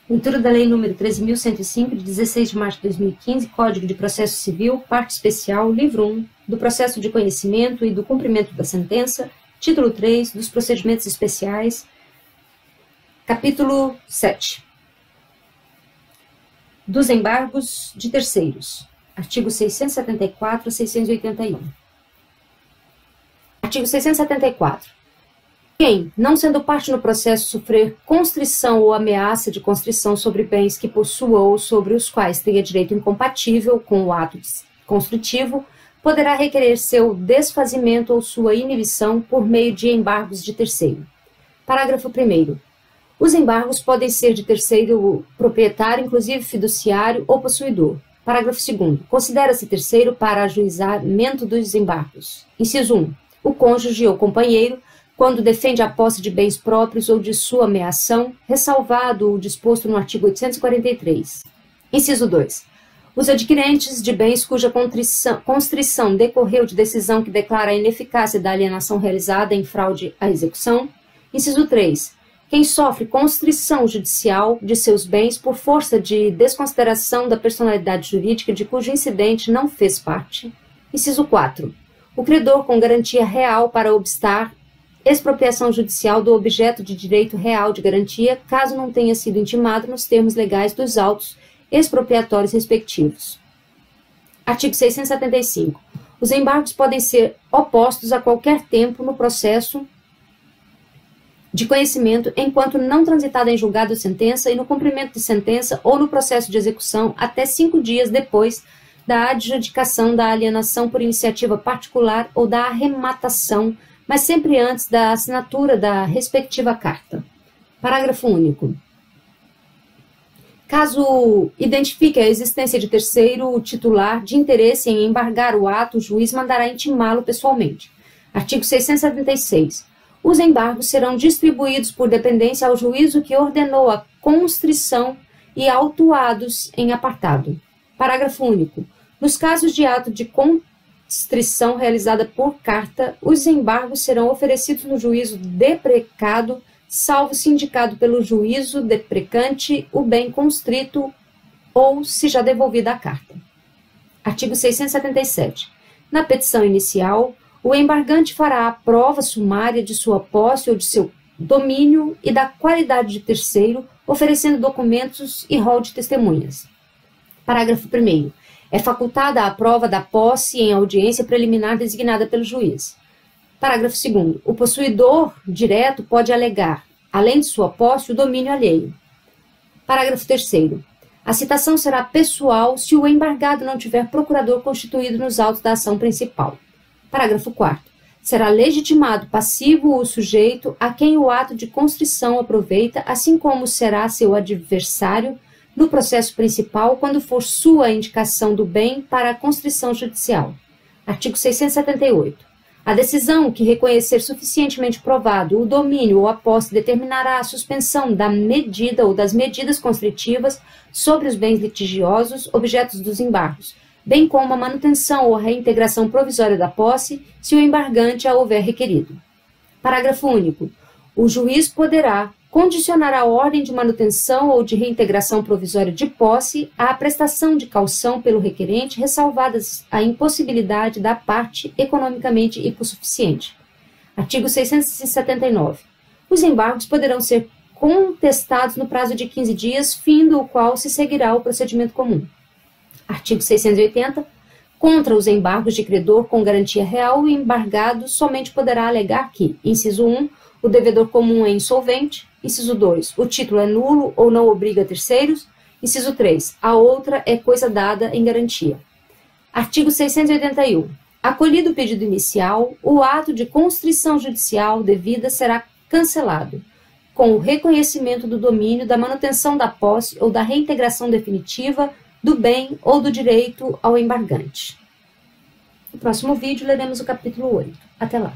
Leitura da Lei nº 13.105, de 16 de março de 2015, Código de Processo Civil, parte especial, livro 1, do processo de conhecimento e do cumprimento da sentença, título 3, dos procedimentos especiais, capítulo 7. Dos embargos de terceiros, artigo 674 a 681. Artigo 674. Quem, não sendo parte no processo, sofrer constrição ou ameaça de constrição sobre bens que possua ou sobre os quais tenha direito incompatível com o ato constritivo, poderá requerer seu desfazimento ou sua inibição por meio de embargos de terceiro. Parágrafo 1º. Os embargos podem ser de terceiro proprietário, inclusive fiduciário ou possuidor. Parágrafo 2º. Considera-se terceiro para ajuizamento dos embargos. Inciso 1. O cônjuge ou companheiro, quando defende a posse de bens próprios ou de sua ameação, ressalvado o disposto no artigo 843. Inciso 2. Os adquirentes de bens cuja constrição decorreu de decisão que declara a ineficácia da alienação realizada em fraude à execução. Inciso 3. Quem sofre constrição judicial de seus bens por força de desconsideração da personalidade jurídica de cujo incidente não fez parte. Inciso 4. O credor com garantia real para obstar expropriação judicial do objeto de direito real de garantia, caso não tenha sido intimado nos termos legais dos autos expropriatórios respectivos. Artigo 675. Os embargos podem ser opostos a qualquer tempo no processo de conhecimento, enquanto não transitada em julgado a sentença e no cumprimento de sentença ou no processo de execução até 5 dias depois da adjudicação da alienação por iniciativa particular ou da arrematação, mas sempre antes da assinatura da respectiva carta. Parágrafo único. Caso identifique a existência de terceiro titular de interesse em embargar o ato, o juiz mandará intimá-lo pessoalmente. Artigo 676. Os embargos serão distribuídos por dependência ao juízo que ordenou a constrição e autuados em apartado. Parágrafo único. Nos casos de ato de constrição realizada por carta, os embargos serão oferecidos no juízo deprecado, salvo se indicado pelo juízo deprecante o bem constrito ou se já devolvida a carta. Artigo 677. Na petição inicial, o embargante fará a prova sumária de sua posse ou de seu domínio e da qualidade de terceiro, oferecendo documentos e rol de testemunhas. Parágrafo 1º. É facultada a prova da posse em audiência preliminar designada pelo juiz. Parágrafo 2º. O possuidor direto pode alegar, além de sua posse, o domínio alheio. Parágrafo 3º. A citação será pessoal se o embargado não tiver procurador constituído nos autos da ação principal. Parágrafo 4º. Será legitimado passivo o sujeito a quem o ato de constrição aproveita, assim como será seu adversário no processo principal, quando for sua indicação do bem para a constrição judicial. Artigo 678. A decisão que reconhecer suficientemente provado o domínio ou a posse determinará a suspensão da medida ou das medidas constritivas sobre os bens litigiosos, objetos dos embargos, bem como a manutenção ou reintegração provisória da posse, se o embargante a houver requerido. Parágrafo único. O juiz poderá condicionar a ordem de manutenção ou de reintegração provisória de posse à prestação de caução pelo requerente, ressalvadas a impossibilidade da parte economicamente hipossuficiente. Artigo 679. Os embargos poderão ser contestados no prazo de 15 dias, fim do qual se seguirá o procedimento comum. Artigo 680. Contra os embargos de credor com garantia real, o embargado somente poderá alegar que, inciso 1, o devedor comum é insolvente. Inciso 2, o título é nulo ou não obriga terceiros. Inciso 3, a outra é coisa dada em garantia. Artigo 681. Acolhido o pedido inicial, o ato de constrição judicial devida será cancelado, com o reconhecimento do domínio, da manutenção da posse ou da reintegração definitiva do bem ou do direito ao embargante. No próximo vídeo, leremos o capítulo 8. Até lá!